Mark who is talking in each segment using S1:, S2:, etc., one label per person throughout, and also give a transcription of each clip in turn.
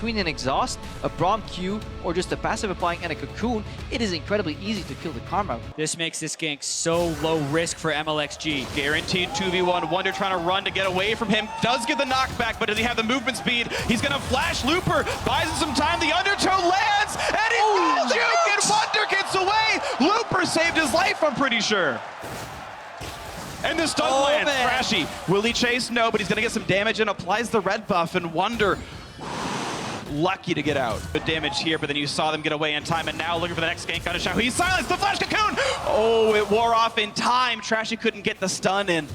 S1: between an exhaust, a Braum Q, or just a passive applying and a cocoon, it is incredibly easy to kill the Karma.
S2: This makes this gank so low risk for Mlxg.
S3: Guaranteed 2v1. Wunder trying to run to get away from him. Does get the knockback, but does he have the movement speed? He's going to flash Looper. Buys him some time. The undertow lands, and he's juke, and Wunder gets away. Looper saved his life, I'm pretty sure. And the stun lands.
S2: Man.
S3: Trashy. Will he chase? No, but he's going to get some damage and applies the red buff, and Wunder lucky to get out. Good damage here, but then you saw them get away in time, and now looking for the next gank on a xiaohu. He silenced the flash cocoon! Oh, it wore off in time. Trashy couldn't get the stun in.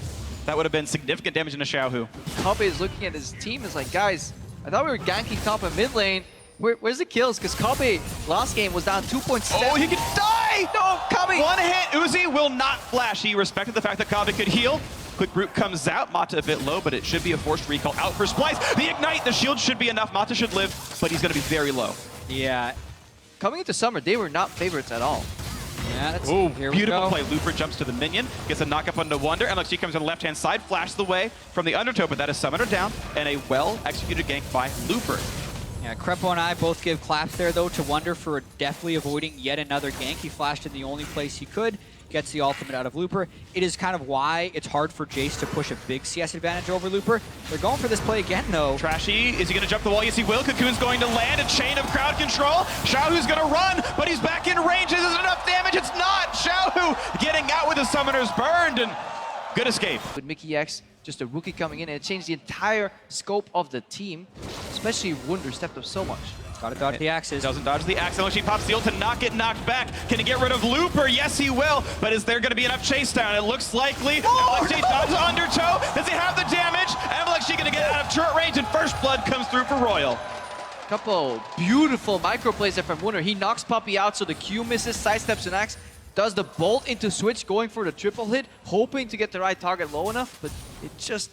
S3: That would have been significant damage in a xiaohu.
S1: Kobbe is looking at his team, is like, guys, I thought we were ganking top and mid lane. Where's the kills? Because Kobbe last game was down 2.7.
S3: Oh, he could die!
S1: No, Kobbe!
S3: One hit. Uzi will not flash. He respected the fact that Kobbe could heal. Quick root comes out. Mata a bit low, but it should be a forced recall out for Splyce. The ignite, the shield should be enough. Mata should live, but he's going to be very low.
S2: Yeah.
S1: Coming into summer, they were not favorites at all.
S2: Yeah, that's
S3: Ooh,
S2: here we
S3: beautiful
S2: go.
S3: play. Looper jumps to the minion, gets a knock up onto Wunder. Mlxg comes on the left-hand side, flashes the way from the undertow, but that is Summoner down, and a well-executed gank by Looper.
S2: Yeah, Crepo and I both give claps there, though, to Wunder for definitely avoiding yet another gank. He flashed in the only place he could, gets the ultimate out of Looper. It is kind of why it's hard for Jayce to push a big CS advantage over Looper. They're going for this play again, though.
S3: Trashy, is he going to jump the wall? Yes, he will. Cocoon's going to land, a chain of crowd control. xiaohu's going to run, but he's back in range. Is it enough damage? It's not. xiaohu getting out with the Summoners burned, and good escape.
S1: With Mikyx, just a rookie coming in, and it changed the entire scope of the team. Especially Wunder stepped up so much.
S2: Gotta dodge the axes.
S3: Doesn't dodge the axe. Unless he pops the ult to not get knocked back. Can he get rid of Looper? Yes, he will. But is there going to be enough chase down? It looks likely. Mlxg dodges undertow. Does he have the damage? Mlxg going to get out of turret range, and first blood comes through for Royal.
S1: Couple beautiful micro plays there from Wunder. He knocks Puppy out, so the Q misses, sidesteps an axe, does the bolt into switch, going for the triple hit, hoping to get the right target low enough, but it just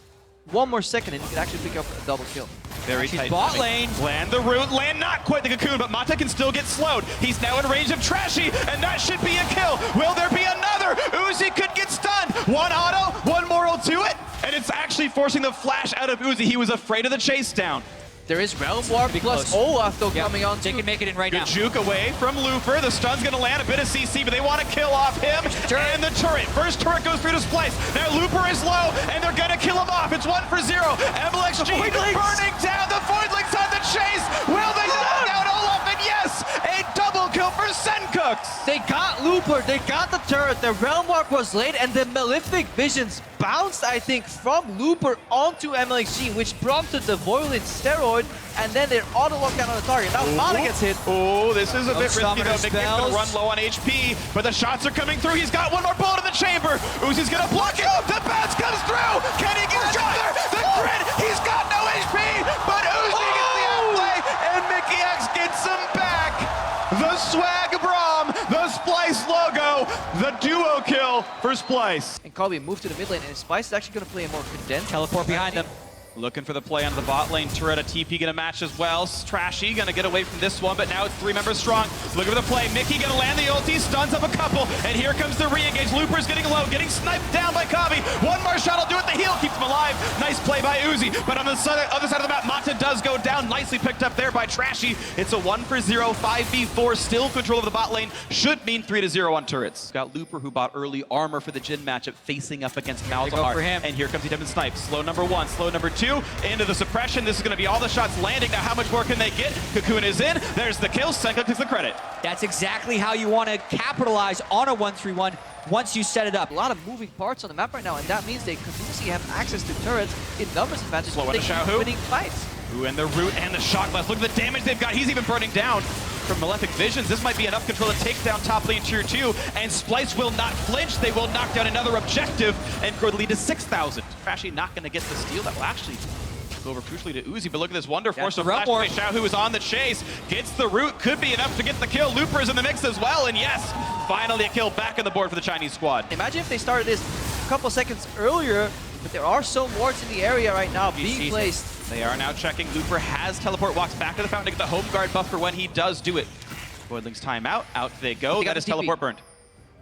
S1: one more second and he can actually pick up a double kill.
S3: Very
S2: She's
S3: tight.
S2: bot lane.
S3: Land the root, land not quite the cocoon, but Mata can still get slowed. He's now in range of Trashy, and that should be a kill. Will there be another? Uzi could get stunned. One auto, one moral to it, and it's actually forcing the flash out of Uzi. He was afraid of the chase down.
S1: There is Realm Warp plus Olaf though coming on.
S2: They can make it in right now.
S3: Good juke away from Looper. The stun's gonna land, a bit of CC, but they want to kill off him. And the turret. First turret goes through to Splyce. Now Looper is low, and they're gonna kill him off. It's 1-0. Mlxg burning down. The Voidlings on the chase. Will they knock down Olaf? And yes, a double kill for Sencux.
S1: They got Looper, they got the turret, the Realm Warp was late, and the Malefic Visions bounced, I think, from Looper onto Mlxg, which prompted the Violent Steroid, and then they're auto lockdown on the target. Now Mata gets hit.
S3: Oh, this is a bit risky though. Mikyx gonna
S2: spells.
S3: run low on HP, but the shots are coming through. He's got one more bullet in the chamber. Uzi's gonna block it. The bounce comes through. Can he get another? The crit. He's got no HP, but Uzi gets the outplay, and Mikyx gets him back. The swag Braum, the Splyce logo, the duo kill for Splyce.
S1: And Kobbe moved to the mid lane, and SPLYCE is actually going to play a more condensed.
S2: Teleport behind them.
S3: Looking for the play on the bot lane turret. A TP gonna match as well. Trashy gonna get away from this one, but now it's 3 members strong. Looking for the play. Mikyx gonna land the ulti, stuns up a couple, and here comes the re-engage. Looper's getting low, getting sniped down by Kobbe. One more shot will do it. The heal keeps him alive. Nice play by Uzi, but on the other side of the map, Mata does go down. Nicely picked up there by Trashy. It's a 1-0, 5v4. Still control of the bot lane. Should mean 3-0 on turrets. Got Looper, who bought early armor for the Jhin matchup, facing up against Malzahar.
S2: for him.
S3: And here comes the Devin Snipe. Slow number 1, slow number 2, into the suppression. This is going to be all the shots landing. Now, how much more can they get? Cocoon is in. There's the kill. Sencux gets the credit.
S2: That's exactly how you want to capitalize on a 1-3-1 once you set it up.
S1: A lot of moving parts on the map right now, and that means they continuously have access to turrets in numbers advantage.
S3: Slow
S1: They
S3: into
S1: keep
S3: xiaohu.
S1: winning fights.
S3: Ooh, and the root and the shock blast. Look at the damage they've got. He's even burning down from Malefic Visions. This might be enough control to take down top lane tier 2, and Splyce will not flinch. They will knock down another objective and grow the lead to 6,000. Trashy not going to get the steal. That will actually go over crucially to Uzi, but look at this Wunder force of flash play. xiaohu is on the chase, gets the root, could be enough to get the kill. Looper is in the mix as well, and yes, finally a kill back on the board for the Chinese squad.
S1: Imagine if they started this a couple seconds earlier, but there are some wards in the area right now being placed.
S3: They are now checking. Looper has teleport, walks back to the fountain to get the home guard buff for when he does do it. Voidlings timeout, out they go. That is teleport burned.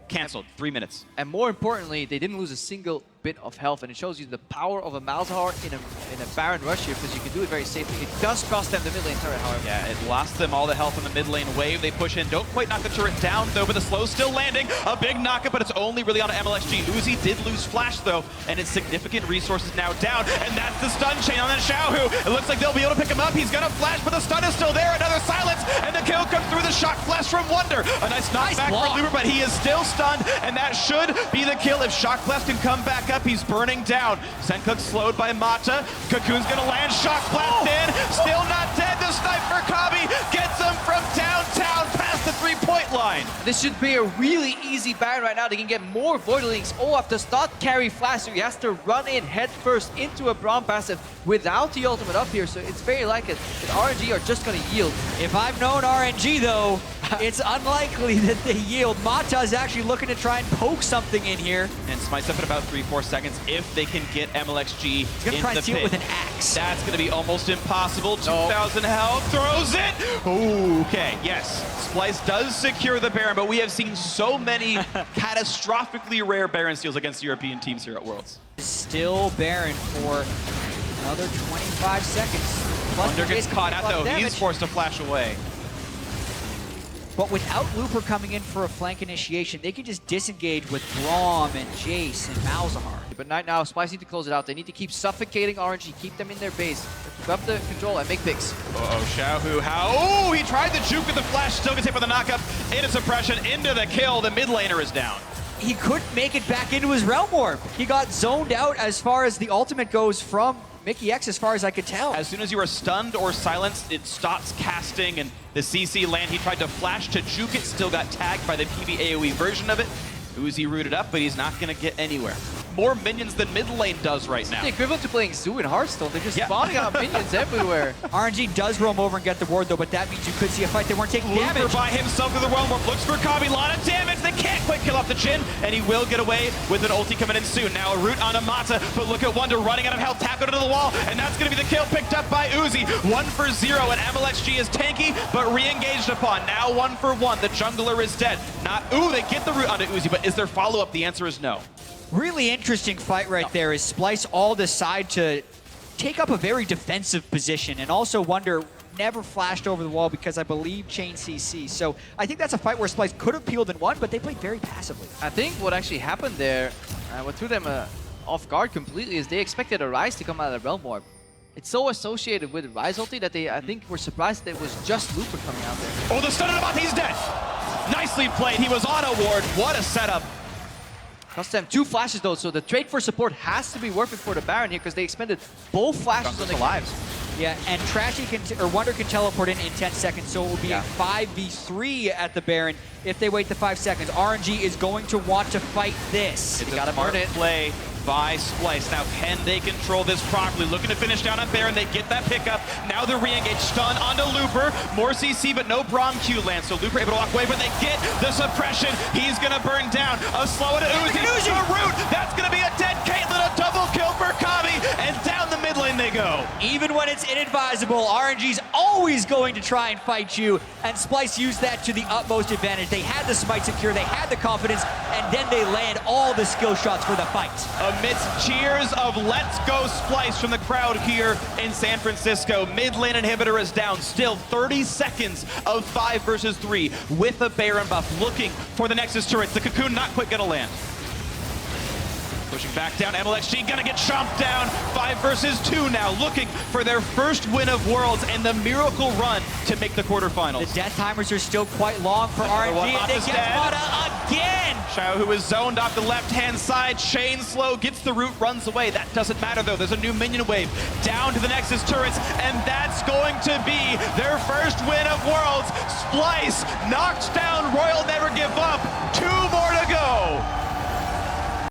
S3: Canceled, 3 minutes.
S1: And more importantly, they didn't lose a single bit of health, and it shows you the power of a Malzahar in a Baron rush here, because you can do it very safely. It does cost them the mid lane turret, however.
S3: Yeah, it lost them all the health in the mid lane wave. They push in, don't quite knock the turret down though, but the slow still landing. A big knockup, but it's only really on Mlxg. Uzi did lose flash though, and its significant resources now down, and that's the stun chain on that xiaohu. It looks like they'll be able to pick him up. He's gonna flash, but the stun is still there. Another silence, and the kill comes through the shock flash from Wunder. A nice knockback for Luber, but he is still stunned, and that should be the kill. If Shock Blast can come back up, he's burning down. Sencux slowed by Mata. Cocoon's gonna land Shock Blast in. Still not dead. The snipe for Kobbe gets him from downtown past the 3-point line.
S1: This should be a really easy Baron right now. They can get more Voidlings. Olaf does not carry flash, so he has to run in head first into a Braum passive without the ultimate up here, so it's very likely that RNG are just gonna yield.
S2: If I've known RNG though, it's unlikely that they yield. Mata is actually looking to try and poke something in here.
S3: And Smite's up in about 3-4 seconds if they can get Mlxg
S2: He's gonna try and steal it with an axe.
S3: That's gonna be almost impossible. 2,000 health, throws it. Ooh, okay, yes. SPLYCE does secure the Baron, but we have seen so many catastrophically rare Baron steals against European teams here at Worlds.
S2: Still Baron for another 25 seconds. Plus
S3: Wunder gets caught out though. He's forced to flash away.
S2: But without Looper coming in for a flank initiation, they can just disengage with Braum and Jayce and Malzahar.
S1: But right now, SPLYCE need to close it out. They need to keep suffocating RNG, keep them in their base, keep up the control, and make picks.
S3: Uh-oh, xiaohu, how? Oh, he tried the juke with the flash, still gets hit for the knockup. Into suppression, into the kill. The mid laner is down.
S2: He couldn't make it back into his Realm Orb. He got zoned out as far as the ultimate goes from Mikyx, as far as I could tell.
S3: As soon as you are stunned or silenced, it stops casting, and the CC land, he tried to flash to juke it, still got tagged by the PB AoE version of it. Uzi rooted up, but he's not gonna get anywhere. More minions than mid lane does right now.
S1: The equivalent to playing Zoo in Hearthstone. They're just spawning out minions everywhere.
S2: RNG does roam over and get the ward though, but that means you could see a fight. They weren't taking
S3: Luber
S2: damage.
S3: by himself through the realm warp, looks for Kobbe, a lot of damage. They can't quite kill off the Jhin, and he will get away with an ulti coming in soon. Now a root on Mata, but look at Wunder running out of health, tap it into the wall, and that's gonna be the kill picked up by Uzi. 1 for 0, and Mlxg is tanky, but re-engaged upon. Now 1 for 1, the jungler is dead. Ooh, they get the root onto Uzi, but is there follow-up? The answer is no.
S2: Really interesting fight right there as SPLYCE all decide to take up a very defensive position, and also Wunder never flashed over the wall because I believe chain CC. So I think that's a fight where SPLYCE could have peeled and won, but they played very passively.
S1: I think what actually happened there, what threw them off guard completely, is they expected a Ryze to come out of the Realm Orb. It's so associated with Ryze ulti that they, I think, were surprised that it was just Looper coming out there.
S3: Oh, the stun on Mata, he's dead. Nicely played. He was on a ward. What a setup.
S1: Cost them 2 flashes though, so the trade for support has to be working for the Baron here because they expended both flashes on the lives.
S2: Yeah, and Trashy or Wunder can teleport in 10 seconds, so it will be a 5v3 at the Baron if they wait the 5 seconds. RNG is going to want to fight this.
S3: It's got to burn it. Play by SPLYCE. Now, can they control this properly? Looking to finish down on Baron. They get that pickup. Now they're re-engaged. Stun onto Looper. More CC, but no Braum Q land. So Looper able to walk away, but they get the suppression. He's going to burn down. A slow to Uzi. The root. That's going to be a dead Caitlyn. A double kill for Kobbe. And down the mid lane they go.
S2: Even when it's inadvisable, RNG's always going to try and fight you, and SPLYCE used that to the utmost advantage. They had the smite secure, they had the confidence, and then they land all the skill shots for the fight.
S3: Amidst cheers of "Let's go SPLYCE" from the crowd here in San Francisco, mid lane inhibitor is down. Still 30 seconds of 5 versus 3 with a Baron buff, looking for the Nexus turrets. The Cocoon not quite gonna land. Pushing back down, Mlxg gonna get chomped down. 5 versus 2 now, looking for their first win of Worlds and the miracle run to make the quarterfinals.
S2: The death timers are still quite long for RNG, and they get Mata again!
S3: xiaohu is zoned off the left-hand side. Chain slow, gets the root, runs away. That doesn't matter though, there's a new minion wave down to the Nexus turrets, and that's going to be their first win of Worlds. SPLYCE knocks down Royal Never Give Up. 2 more to go.